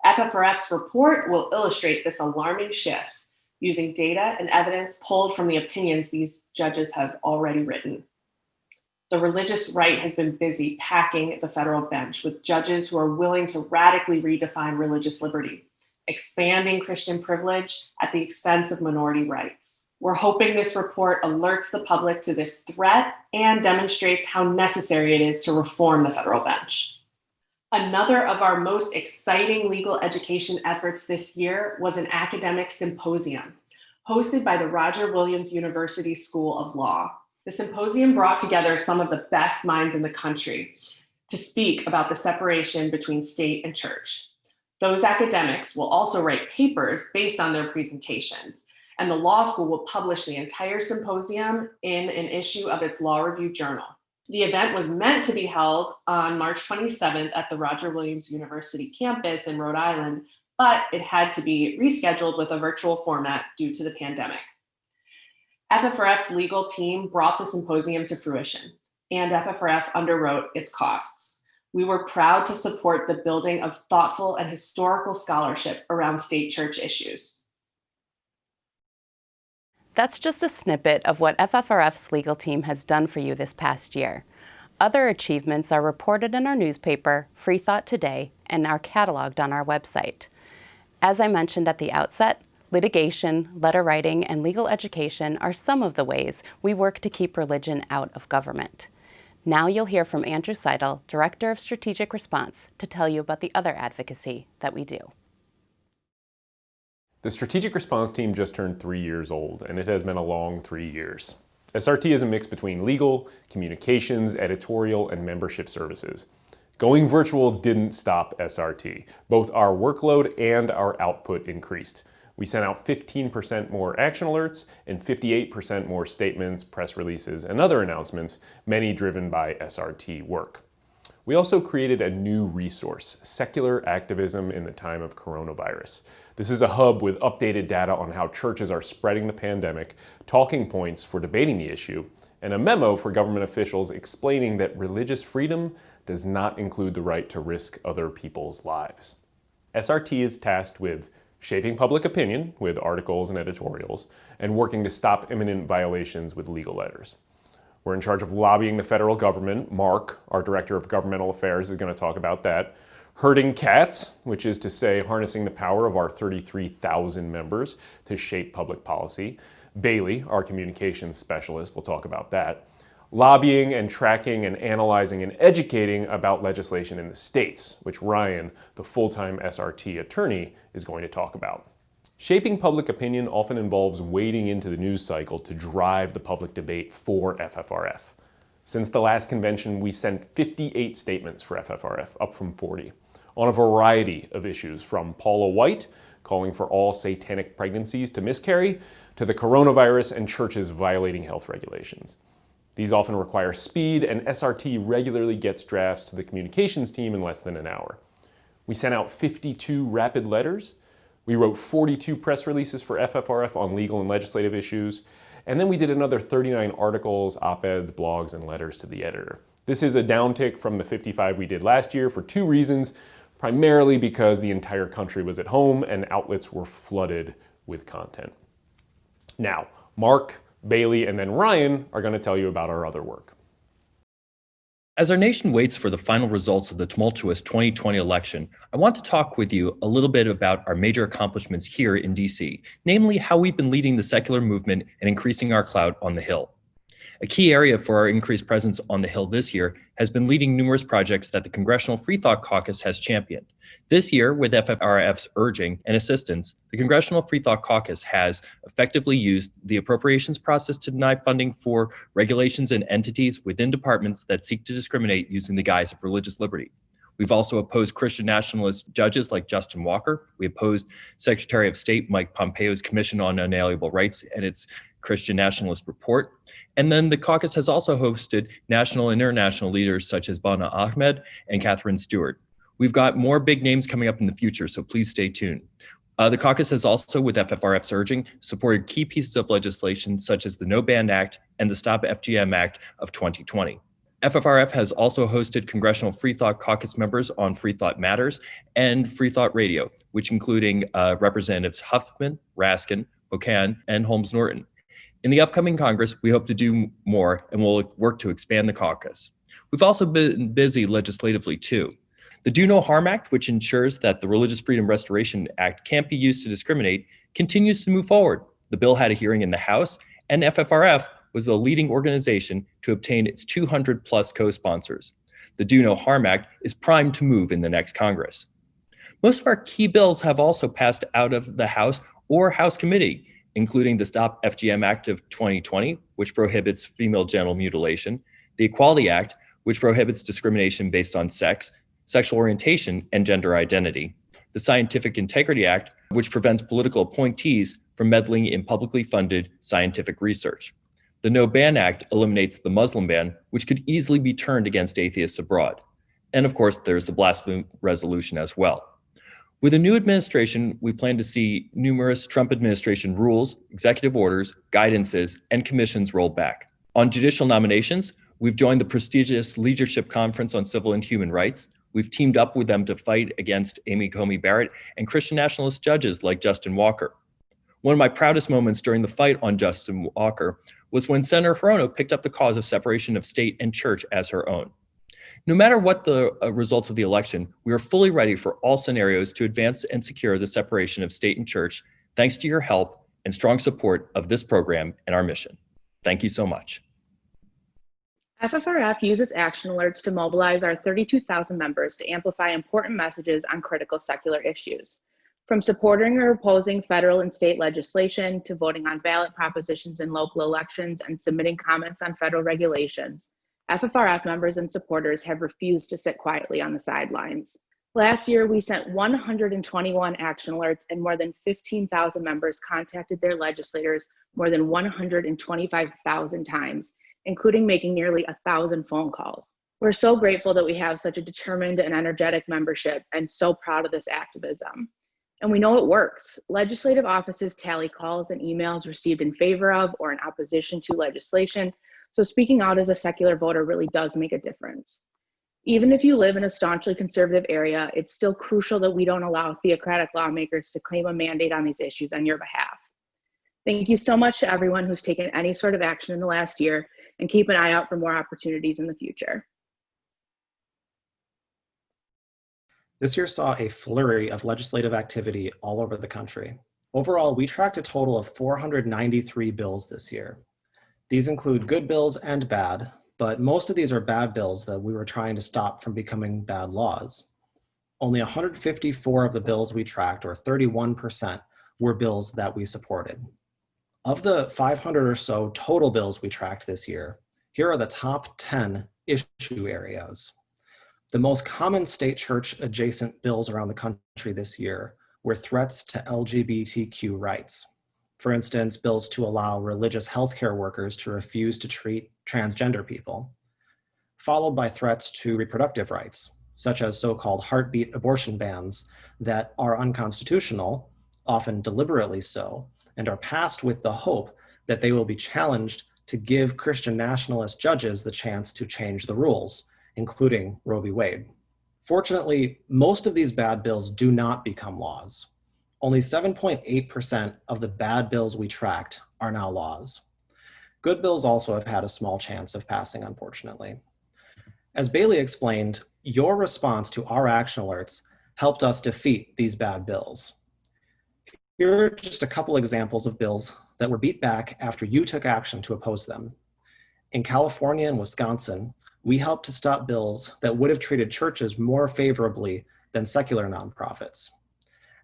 FFRF's report will illustrate this alarming shift using data and evidence pulled from the opinions these judges have already written. The religious right has been busy packing the federal bench with judges who are willing to radically redefine religious liberty, expanding Christian privilege at the expense of minority rights. We're hoping this report alerts the public to this threat and demonstrates how necessary it is to reform the federal bench. Another of our most exciting legal education efforts this year was an academic symposium hosted by the Roger Williams University School of Law. The symposium brought together some of the best minds in the country to speak about the separation between state and church. Those academics will also write papers based on their presentations, and the law school will publish the entire symposium in an issue of its Law Review Journal. The event was meant to be held on March 27th at the Roger Williams University campus in Rhode Island, but it had to be rescheduled with a virtual format due to the pandemic. FFRF's legal team brought the symposium to fruition, and FFRF underwrote its costs. We were proud to support the building of thoughtful and historical scholarship around state church issues. That's just a snippet of what FFRF's legal team has done for you this past year. Other achievements are reported in our newspaper, Free Thought Today, and are cataloged on our website. As I mentioned at the outset, litigation, letter writing, and legal education are some of the ways we work to keep religion out of government. Now you'll hear from Andrew Seidel, Director of Strategic Response, to tell you about the other advocacy that we do. The strategic response team just turned 3 years old, and it has been a long 3 years. SRT is a mix between legal, communications, editorial, and membership services. Going virtual didn't stop SRT. Both our workload and our output increased. We sent out 15% more action alerts and 58% more statements, press releases, and other announcements, many driven by SRT work. We also created a new resource, Secular Activism in the Time of Coronavirus. This is a hub with updated data on how churches are spreading the pandemic, talking points for debating the issue, and a memo for government officials explaining that religious freedom does not include the right to risk other people's lives. SRT is tasked with shaping public opinion with articles and editorials, and working to stop imminent violations with legal letters. We're in charge of lobbying the federal government. Mark, our Director of Governmental Affairs, is going to talk about that. Herding cats, which is to say harnessing the power of our 33,000 members to shape public policy. Bailey, our communications specialist, will talk about that. Lobbying and tracking and analyzing and educating about legislation in the states, which Ryan, the full-time SRT attorney, is going to talk about. Shaping public opinion often involves wading into the news cycle to drive the public debate for FFRF. Since the last convention, we sent 58 statements for FFRF, up from 40, on a variety of issues, from Paula White calling for all satanic pregnancies to miscarry, to the coronavirus and churches violating health regulations. These often require speed, and SRT regularly gets drafts to the communications team in less than an hour. We sent out 52 rapid letters. We wrote 42 press releases for FFRF on legal and legislative issues. And then we did another 39 articles, op-eds, blogs, and letters to the editor. This is a downtick from the 55 we did last year for two reasons, primarily because the entire country was at home and outlets were flooded with content. Now, Mark, Bailey, and then Ryan are going to tell you about our other work. As our nation waits for the final results of the tumultuous 2020 election, I want to talk with you a little bit about our major accomplishments here in DC, namely how we've been leading the secular movement and increasing our clout on the Hill. A key area for our increased presence on the Hill this year has been leading numerous projects that the Congressional Free Thought Caucus has championed. This year, with FFRF's urging and assistance, the Congressional Free Thought Caucus has effectively used the appropriations process to deny funding for regulations and entities within departments that seek to discriminate using the guise of religious liberty. We've also opposed Christian nationalist judges like Justin Walker. We opposed Secretary of State Mike Pompeo's Commission on Unalienable Rights and its Christian nationalist report. And then the caucus has also hosted national and international leaders such as Bana Ahmed and Catherine Stewart. We've got more big names coming up in the future, so please stay tuned. The caucus has also, with FFRF's urging, supported key pieces of legislation such as the No Ban Act and the Stop FGM Act of 2020. FFRF has also hosted Congressional Free Thought Caucus members on Free Thought Matters and Free Thought Radio, which including Representatives Huffman, Raskin, Bocan, and Holmes Norton. In the upcoming Congress, we hope to do more and we'll work to expand the caucus. We've also been busy legislatively too. The Do No Harm Act, which ensures that the Religious Freedom Restoration Act can't be used to discriminate, continues to move forward. The bill had a hearing in the House, and FFRF was the leading organization to obtain its 200 plus co-sponsors. The Do No Harm Act is primed to move in the next Congress. Most of our key bills have also passed out of the House or House committee, including the Stop FGM Act of 2020, which prohibits female genital mutilation, the Equality Act, which prohibits discrimination based on sex, sexual orientation, and gender identity, the Scientific Integrity Act, which prevents political appointees from meddling in publicly funded scientific research. The No Ban Act eliminates the Muslim ban, which could easily be turned against atheists abroad. And of course, there's the blasphemy resolution as well. With a new administration, we plan to see numerous Trump administration rules, executive orders, guidances, and commissions rolled back. On judicial nominations, we've joined the prestigious Leadership Conference on Civil and Human Rights. We've teamed up with them to fight against Amy Coney Barrett and Christian nationalist judges like Justin Walker. One of my proudest moments during the fight on Justin Walker was when Senator Hirono picked up the cause of separation of state and church as her own. No matter what the results of the election, we are fully ready for all scenarios to advance and secure the separation of state and church, thanks to your help and strong support of this program and our mission. Thank you so much. FFRF uses action alerts to mobilize our 32,000 members to amplify important messages on critical secular issues. From supporting or opposing federal and state legislation to voting on ballot propositions in local elections and submitting comments on federal regulations, FFRF members and supporters have refused to sit quietly on the sidelines. Last year, we sent 121 action alerts and more than 15,000 members contacted their legislators more than 125,000 times, including making nearly 1,000 phone calls. We're so grateful that we have such a determined and energetic membership and so proud of this activism. And we know it works. Legislative offices tally calls and emails received in favor of or in opposition to legislation, so speaking out as a secular voter really does make a difference. Even if you live in a staunchly conservative area, it's still crucial that we don't allow theocratic lawmakers to claim a mandate on these issues on your behalf. Thank you so much to everyone who's taken any sort of action in the last year, and keep an eye out for more opportunities in the future. This year saw a flurry of legislative activity all over the country. Overall, we tracked a total of 493 bills this year. These include good bills and bad, but most of these are bad bills that we were trying to stop from becoming bad laws. Only 154 of the bills we tracked, or 31%, were bills that we supported. Of the 500 or so total bills we tracked this year, here are the top 10 issue areas. The most common state church adjacent bills around the country this year were threats to LGBTQ rights. For instance, bills to allow religious healthcare workers to refuse to treat transgender people, followed by threats to reproductive rights, such as so-called heartbeat abortion bans that are unconstitutional, often deliberately so, and are passed with the hope that they will be challenged to give Christian nationalist judges the chance to change the rules, including Roe v. Wade. Fortunately, most of these bad bills do not become laws. Only 7.8% of the bad bills we tracked are now laws. Good bills also have had a small chance of passing, unfortunately. As Bailey explained, your response to our action alerts helped us defeat these bad bills. Here are just a couple examples of bills that were beat back after you took action to oppose them. In California and Wisconsin, we helped to stop bills that would have treated churches more favorably than secular nonprofits.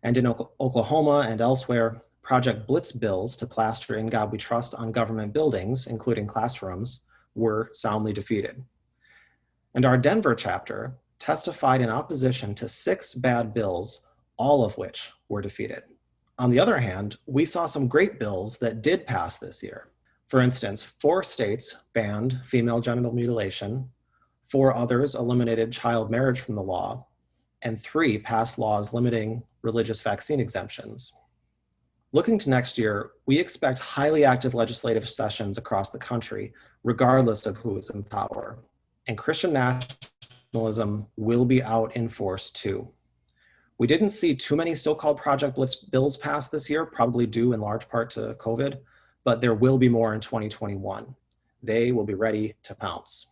And in Oklahoma and elsewhere, Project Blitz bills to plaster "In God We Trust" on government buildings, including classrooms, were soundly defeated. And our Denver chapter testified in opposition to 6 bad bills, all of which were defeated. On the other hand, we saw some great bills that did pass this year. For instance, 4 states banned female genital mutilation, 4 others eliminated child marriage from the law, and 3 passed laws limiting religious vaccine exemptions. Looking to next year, we expect highly active legislative sessions across the country, regardless of who is in power. And Christian nationalism will be out in force too. We didn't see too many so-called Project Blitz bills passed this year, probably due in large part to COVID, but there will be more in 2021. They will be ready to pounce.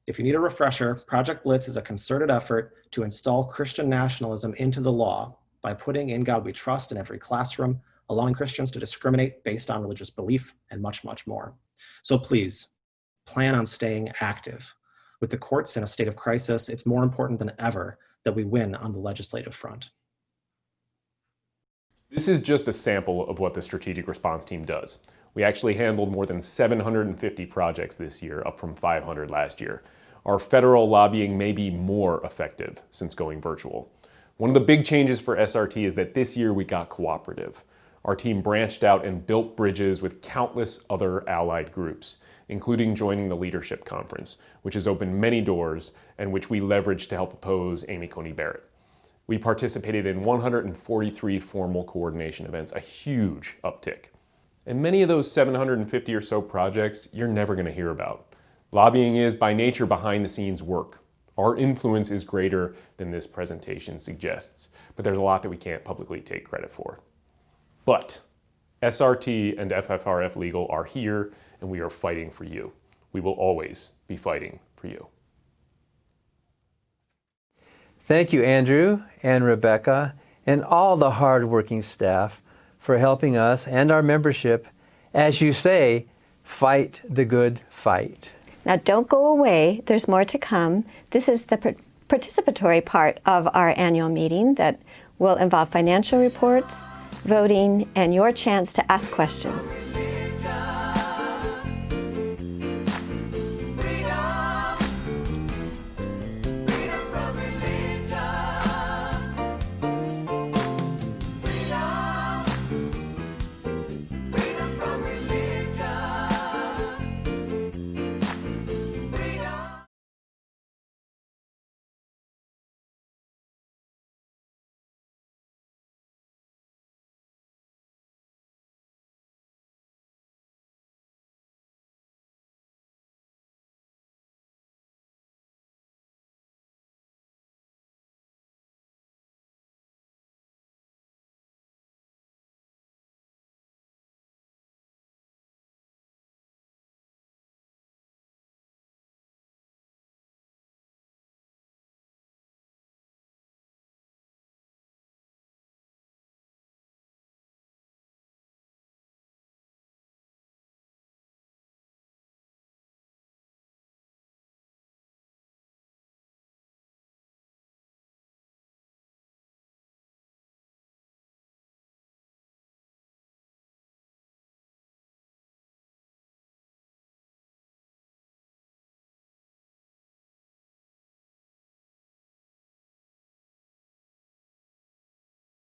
If you need a refresher, Project Blitz is a concerted effort to install Christian nationalism into the law by putting "In God We Trust" in every classroom, allowing Christians to discriminate based on religious belief, and much, much more. So please, plan on staying active. With the courts in a state of crisis, it's more important than ever that we win on the legislative front. This is just a sample of what the Strategic Response Team does. We actually handled more than 750 projects this year, up from 500 last year. Our federal lobbying may be more effective since going virtual. One of the big changes for SRT is that this year we got cooperative. Our team branched out and built bridges with countless other allied groups, including joining the Leadership Conference, which has opened many doors and which we leveraged to help oppose Amy Coney Barrett. We participated in 143 formal coordination events, a huge uptick. And many of those 750 or so projects you're never going to hear about. Lobbying is, by nature, behind the scenes work. Our influence is greater than this presentation suggests, but there's a lot that we can't publicly take credit for. But SRT and FFRF Legal are here, and we are fighting for you. We will always be fighting for you. Thank you, Andrew and Rebecca, and all the hardworking staff for helping us and our membership, as you say, fight the good fight. Now don't go away, there's more to come. This is the participatory part of our annual meeting that will involve financial reports, voting, and your chance to ask questions.